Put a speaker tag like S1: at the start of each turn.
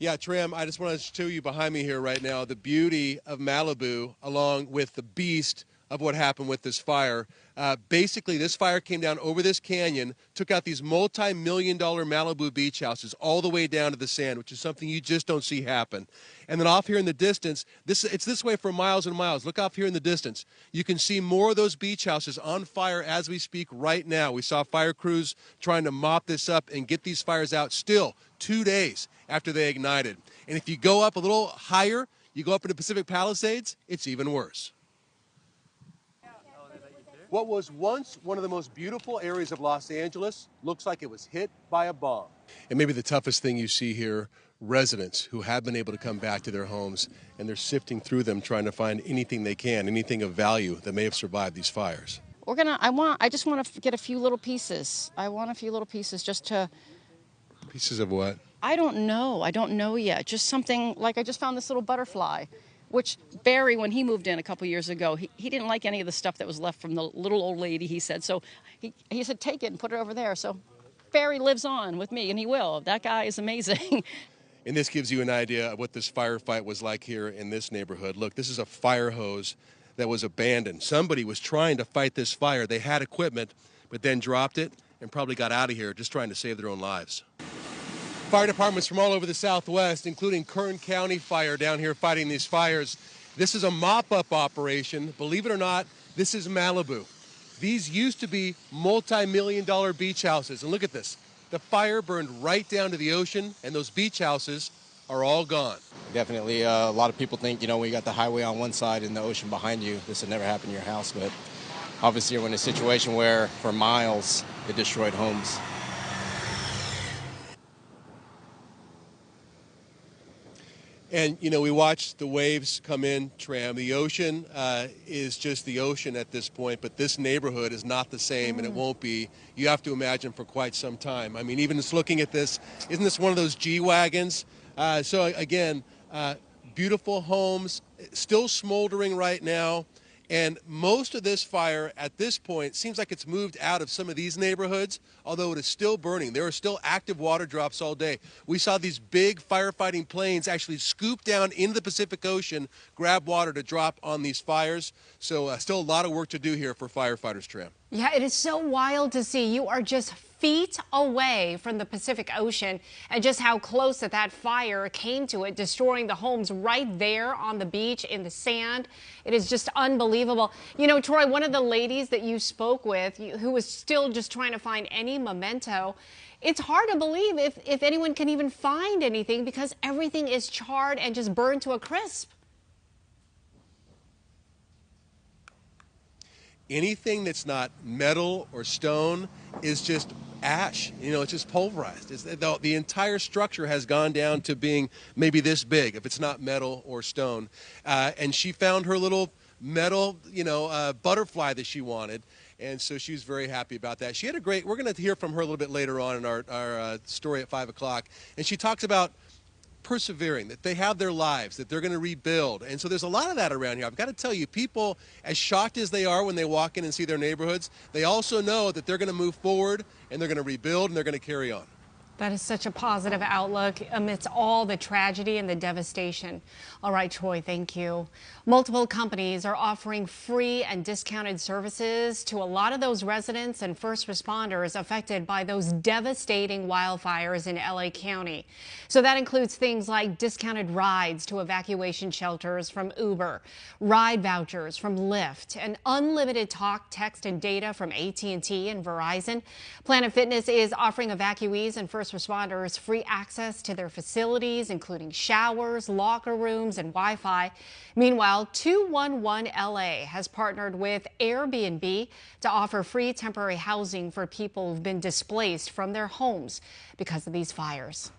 S1: Yeah, Tram, I just want to show you behind me here right now the beauty of Malibu along with the beast of what happened with this fire. Basically, this fire came down over this canyon, took out these multi-million-dollar Malibu beach houses all the way down to the sand, which is something you just don't see happen. And then off here in the distance, it's this way for miles and miles. Look off here in the distance. You can see more of those beach houses on fire as we speak right now. We saw fire crews trying to mop this up and get these fires out still 2 days after they ignited. And if you go up a little higher, you go up into Pacific Palisades, it's even worse. What was once one of the most beautiful areas of Los Angeles looks like it was hit by a bomb. And maybe the toughest thing you see here, residents who have been able to come back to their homes, and they're sifting through them trying to find anything they can, anything of value that may have survived these fires.
S2: I just want to get a few little pieces. I want a few little pieces just to...
S1: Pieces of what?
S2: I don't know yet. Just something, like I just found this little butterfly, which Barry, when he moved in a couple years ago, he didn't like any of the stuff that was left from the little old lady, he said. So he said, take it and put it over there. So Barry lives on with me, and he will. That guy is amazing.
S1: And this gives you an idea of what this firefight was like here in this neighborhood. Look, this is a fire hose that was abandoned. Somebody was trying to fight this fire. They had equipment, but then dropped it and probably got out of here just trying to save their own lives. Fire departments from all over the Southwest, including Kern County Fire down here fighting these fires. This is a mop-up operation. Believe it or not, this is Malibu. These used to be multi-million-dollar beach houses. And look at this. The fire burned right down to the ocean, and those beach houses are all gone.
S3: Definitely, a lot of people think, when you got the highway on one side and the ocean behind you, this would never happen in your house. But obviously, you're in a situation where, for miles, it destroyed homes.
S1: And, we watch the waves come in, Tram. The ocean is just the ocean at this point, but this neighborhood is not the same, and it won't be, you have to imagine, for quite some time. I mean, even just looking at this, isn't this one of those G-Wagons? So, again, beautiful homes, still smoldering right now. And most of this fire at this point seems like it's moved out of some of these neighborhoods, although it is still burning. There are still active water drops all day. We saw these big firefighting planes actually scoop down into the Pacific Ocean, grab water to drop on these fires. So still a lot of work to do here for firefighters, Tram.
S4: Yeah, it is so wild to see. You are just feet away from the Pacific Ocean, and just how close that fire came to it, destroying the homes right there on the beach in the sand. It is just unbelievable. Troy, one of the ladies that you spoke with, who was still just trying to find any memento, it's hard to believe if anyone can even find anything because everything is charred and just burned to a crisp.
S1: Anything that's not metal or stone is just ash. It's just pulverized. The entire structure has gone down to being maybe this big, if it's not metal or stone. And she found her little metal, butterfly that she wanted. And so she was very happy about that. She had we're going to hear from her a little bit later on in our story at 5 o'clock. And she talks about persevering, that they have their lives, that they're going to rebuild. And so there's a lot of that around here. I've got to tell you, people, as shocked as they are when they walk in and see their neighborhoods, they also know that they're going to move forward and they're going to rebuild and they're going to carry on.
S4: That is such a positive outlook amidst all the tragedy and the devastation. All right, Troy, thank you. Multiple companies are offering free and discounted services to a lot of those residents and first responders affected by those devastating wildfires in LA County. So that includes things like discounted rides to evacuation shelters from Uber, ride vouchers from Lyft, and unlimited talk, text, and data from AT&T and Verizon. Planet Fitness is offering evacuees and first responders free access to their facilities, including showers, locker rooms, and Wi-Fi. Meanwhile, 211 LA has partnered with Airbnb to offer free temporary housing for people who've been displaced from their homes because of these fires.